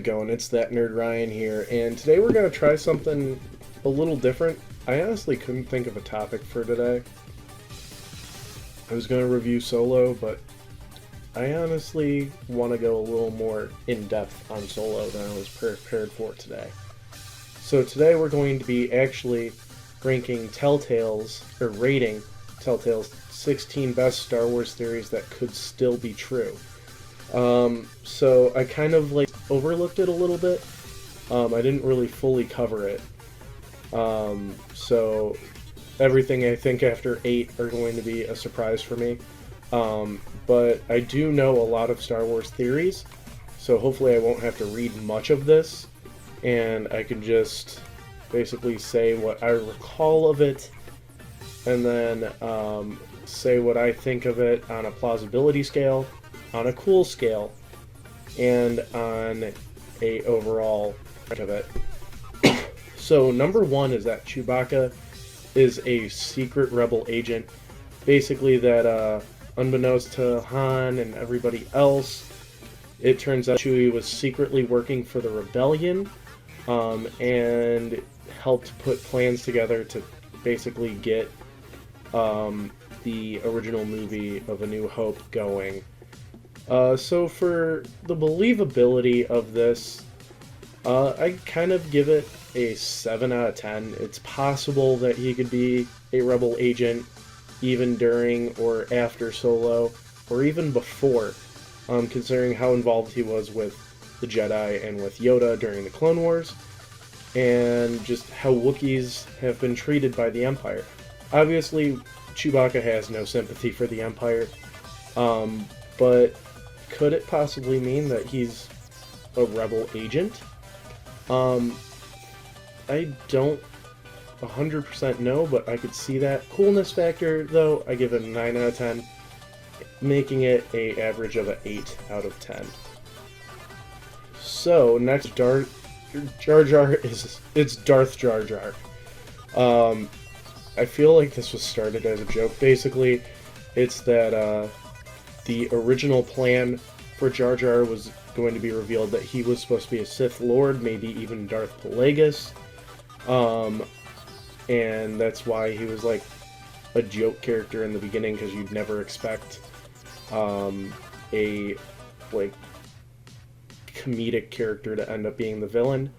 going? It's that nerd Ryan here, and today we're going to try something a little different. I honestly couldn't think of a topic for today. I was going to review Solo, but I honestly want to go a little more in-depth on Solo than I was prepared for today. So today we're going to be actually rating Telltale's 16 best Star Wars theories that could still be true. So I kind of overlooked it a little bit. I didn't really fully cover it. So everything I think after 8 are going to be a surprise for me. But I do know a lot of Star Wars theories, so hopefully I won't have to read much of this, and I can just basically say what I recall of it, and then say what I think of it on a plausibility scale, on a cool scale, and on a overall of it. So number 1 is that Chewbacca is a secret rebel agent, basically that unbeknownst to Han and everybody else, it turns out Chewie was secretly working for the rebellion, and helped put plans together to basically get the original movie of A New Hope going. So for the believability of this, I kind of give it a 7 out of 10. It's possible that he could be a rebel agent even during or after Solo, or even before, considering how involved he was with the Jedi and with Yoda during the Clone Wars, and just how Wookiees have been treated by the Empire. Obviously, Chewbacca has no sympathy for the Empire, but could it possibly mean that he's a rebel agent? I don't 100% know, but I could see that. Coolness factor, though, I give it a 9 out of 10, making it an average of an 8 out of 10. So, next, Jar Jar it's Darth Jar Jar. I feel like this was started as a joke. Basically, it's that the original plan for Jar Jar was going to be revealed that he was supposed to be a Sith Lord, maybe even Darth Plagueis. And that's why he was like a joke character in the beginning, because you'd never expect a like comedic character to end up being the villain.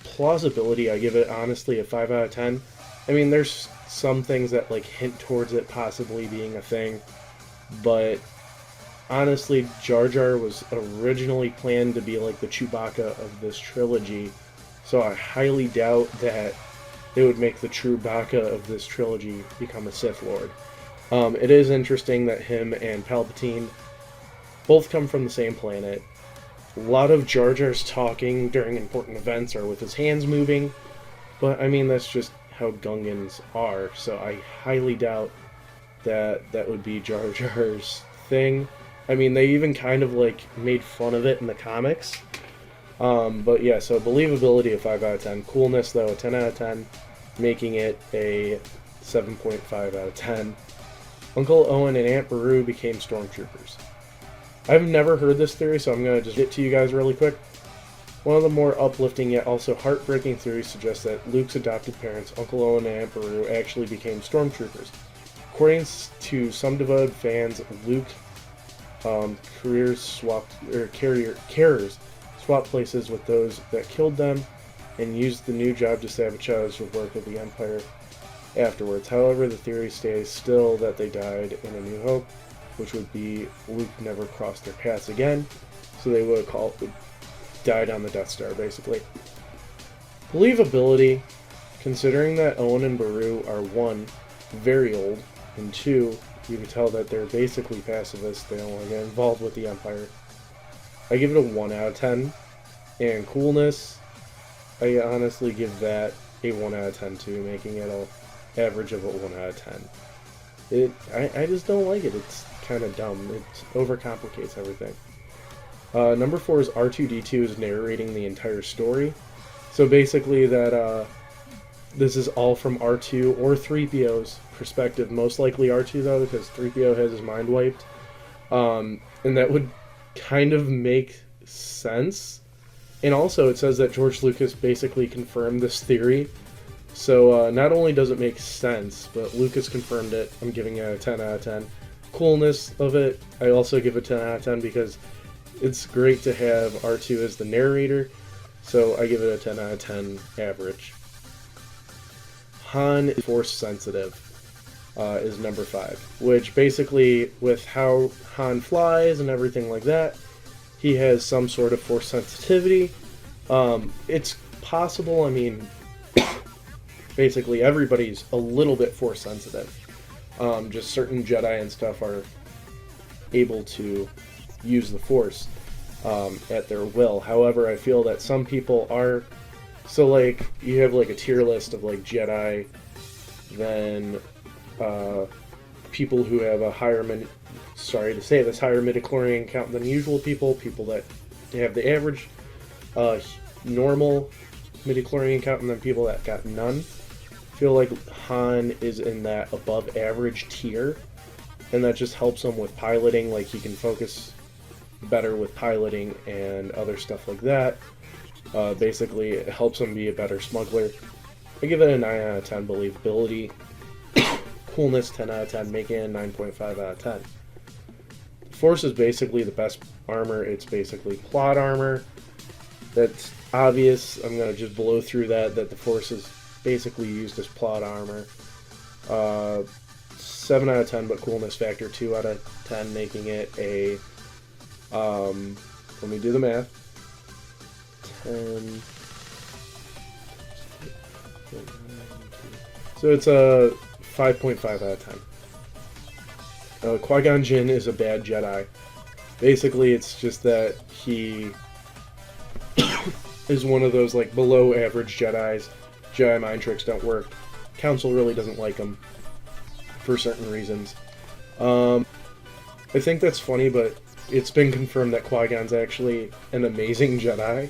Plausibility, I give it honestly a 5 out of 10. I mean, there's some things that like hint towards it possibly being a thing, but honestly, Jar Jar was originally planned to be like the Chewbacca of this trilogy, so I highly doubt that they would make the Chewbacca of this trilogy become a Sith Lord. It is interesting that him and Palpatine both come from the same planet. A lot of Jar Jar's talking during important events are with his hands moving, but I mean, that's just how Gungans are, so I highly doubt that that would be Jar Jar's thing. I mean, they even kind of like made fun of it in the comics. But yeah, so believability a 5 out of 10. Coolness, though, a 10 out of 10, making it a 7.5 out of 10. Uncle Owen and Aunt Beru became Stormtroopers. I've never heard this theory, so I'm going to just get to you guys really quick. One of the more uplifting yet also heartbreaking theories suggests that Luke's adopted parents, Uncle Owen and Aunt Beru, actually became Stormtroopers. According to some devoted fans, Luke carriers swapped places with those that killed them, and used the new job to sabotage the work of the Empire afterwards. However, the theory stays still that they died in A New Hope, which would be Luke never crossed their paths again, so they would have died on the Death Star, basically. Believability, considering that Owen and Beru are 1, very old, and 2, you can tell that they're basically pacifists, they don't want to get involved with the Empire. I give it a 1 out of 10, and coolness, I honestly give that a 1 out of 10 too, making it an average of a 1 out of 10. I just don't like it. It's kind of dumb. It overcomplicates everything. Number 4 is R2-D2 is narrating the entire story. So basically that this is all from R2 or 3PO's perspective. Most likely R2 though, because 3PO has his mind wiped. And that would kind of make sense. And also, it says that George Lucas basically confirmed this theory. So not only does it make sense, but Lucas confirmed it. I'm giving it a 10 out of 10. Coolness of it, I also give it 10 out of 10 because it's great to have R2 as the narrator. So I give it a 10 out of 10 average. Han is force sensitive, is number 5. Which basically, with how Han flies and everything like that, he has some sort of force sensitivity. It's possible, I mean, basically everybody's a little bit force sensitive. Just certain Jedi and stuff are able to use the force at their will. However, I feel that some people are. So, like, you have like a tier list of like Jedi, then people who have a higher sorry to say this, higher midichlorian count than usual people that have the average normal midichlorian count, and then people that got none. I feel like Han is in that above average tier, and that just helps him with piloting. Like, he can focus better with piloting and other stuff like that. Basically, it helps him be a better smuggler. I give it a 9 out of 10 believability. Coolness, 10 out of 10, making it a 9.5 out of 10. The Force is basically the best armor. It's basically plot armor. That's obvious. I'm going to just blow through that the Force is basically used as plot armor. 7 out of 10, but coolness factor 2 out of 10, making it a, let me do the math, 10, so it's a 5.5 out of 10. Qui-Gon Jinn is a bad Jedi. Basically, it's just that he is one of those like below average Jedis. Jedi mind tricks don't work. Council really doesn't like him for certain reasons. I think that's funny, but it's been confirmed that Qui-Gon's actually an amazing Jedi.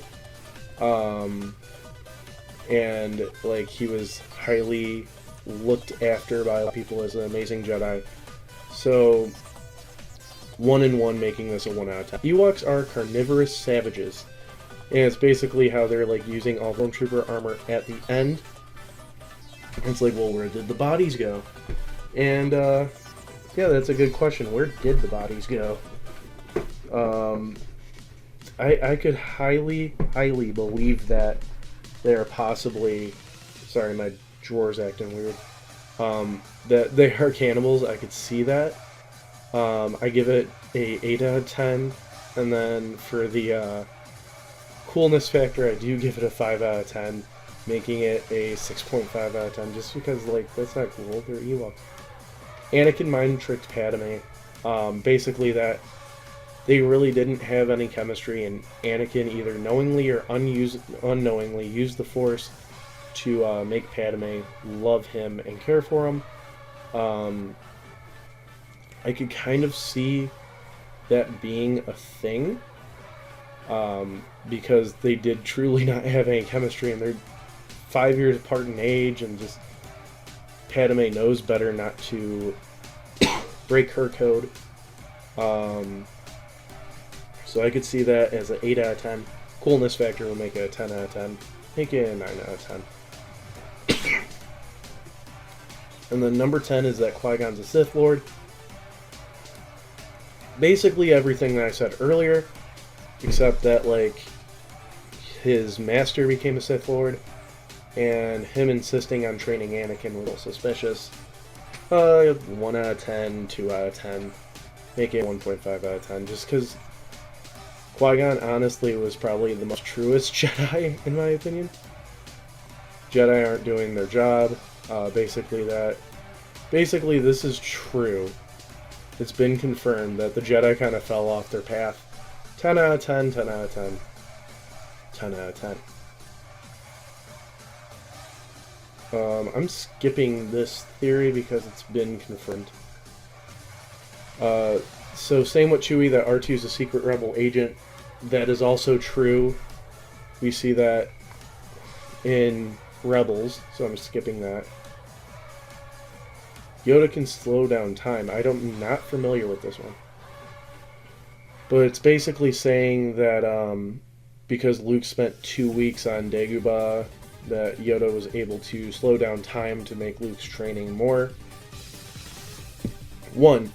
And like he was highly looked after by people as an amazing Jedi. So 1 and 1, making this a 1 out of 10. Ewoks are carnivorous savages. And it's basically how they're like using all Stormtrooper armor at the end. It's like, well, where did the bodies go? And yeah, that's a good question. Where did the bodies go? I could highly believe that they're possibly, sorry, my drawer's acting weird. That they are cannibals. I could see that. I give it a 8 out of 10, and then for the coolness factor, I do give it a 5 out of 10, making it a 6.5 out of 10, just because, like, that's not cool. They're Ewoks. Anakin mind tricked Padme. Basically that they really didn't have any chemistry, and Anakin either knowingly or unknowingly used the Force to make Padme love him and care for him. I could kind of see that being a thing, because they did truly not have any chemistry, and they're 5 years apart in age, and just Padme knows better not to break her code. So I could see that as an 8 out of 10. Coolness factor will make it a 10 out of 10. Make it a 9 out of 10. And then number 10 is that Qui-Gon's a Sith Lord. Basically everything that I said earlier, except that, like, his master became a Sith Lord, and him insisting on training Anakin was a little suspicious. 1 out of 10, 2 out of 10, make it 1.5 out of 10, just because Qui-Gon honestly was probably the most truest Jedi, in my opinion. Jedi aren't doing their job. Basically this is true. It's been confirmed that the Jedi kind of fell off their path. 10 out of 10, 10 out of 10, 10 out of 10. I'm skipping this theory because it's been confirmed. So same with Chewie, that R2 is a secret rebel agent. That is also true. We see that in Rebels, so I'm skipping that. Yoda can slow down time. I'm not familiar with this one. But it's basically saying that because Luke spent 2 weeks on Dagobah, that Yoda was able to slow down time to make Luke's training more. One,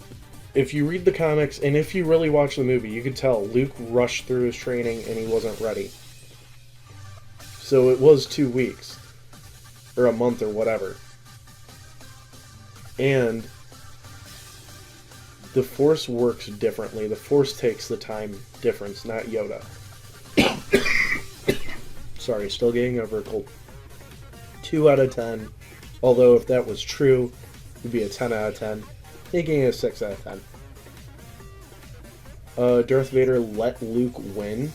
if you read the comics and if you really watch the movie, you could tell Luke rushed through his training and he wasn't ready. So it was 2 weeks, or a month, or whatever. And the Force works differently. The Force takes the time difference, not Yoda. Sorry, still getting over a cold. 2 out of 10. Although if that was true, it would be a 10 out of 10. Making it a 6 out of 10. Darth Vader let Luke win.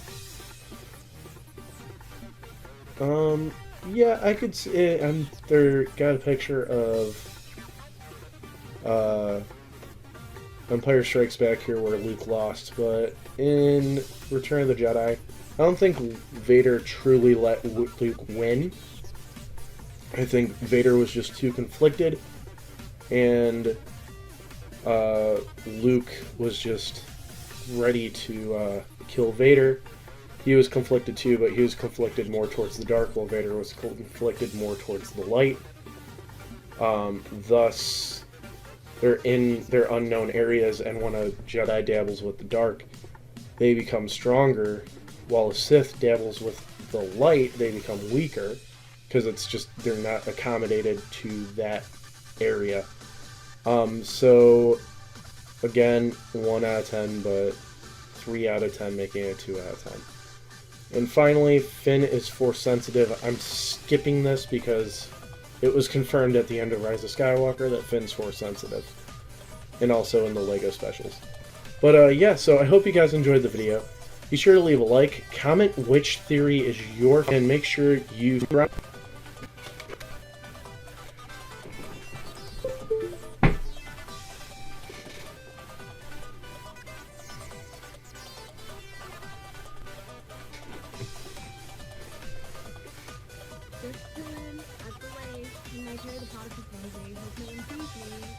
Yeah, I could see it. There got a picture of Empire Strikes Back here where Luke lost, but in Return of the Jedi, I don't think Vader truly let Luke win. I think Vader was just too conflicted, and Luke was just ready to kill Vader. He was conflicted too, but he was conflicted more towards the dark, while Vader was conflicted more towards the light. Thus, they're in their unknown areas, and when a Jedi dabbles with the dark, they become stronger, while a Sith dabbles with the light, they become weaker, because it's just, they're not accommodated to that area. So, again, 1 out of 10, but 3 out of 10, making it 2 out of 10. And finally, Finn is Force sensitive. I'm skipping this because it was confirmed at the end of Rise of Skywalker that Finn's Force sensitive. And also in the LEGO specials. But yeah, so I hope you guys enjoyed the video. Be sure to leave a like, comment which theory is your, and make sure you subscribe. Just chilling at the lake, and I hear the pot is closing. Hope no one sees me.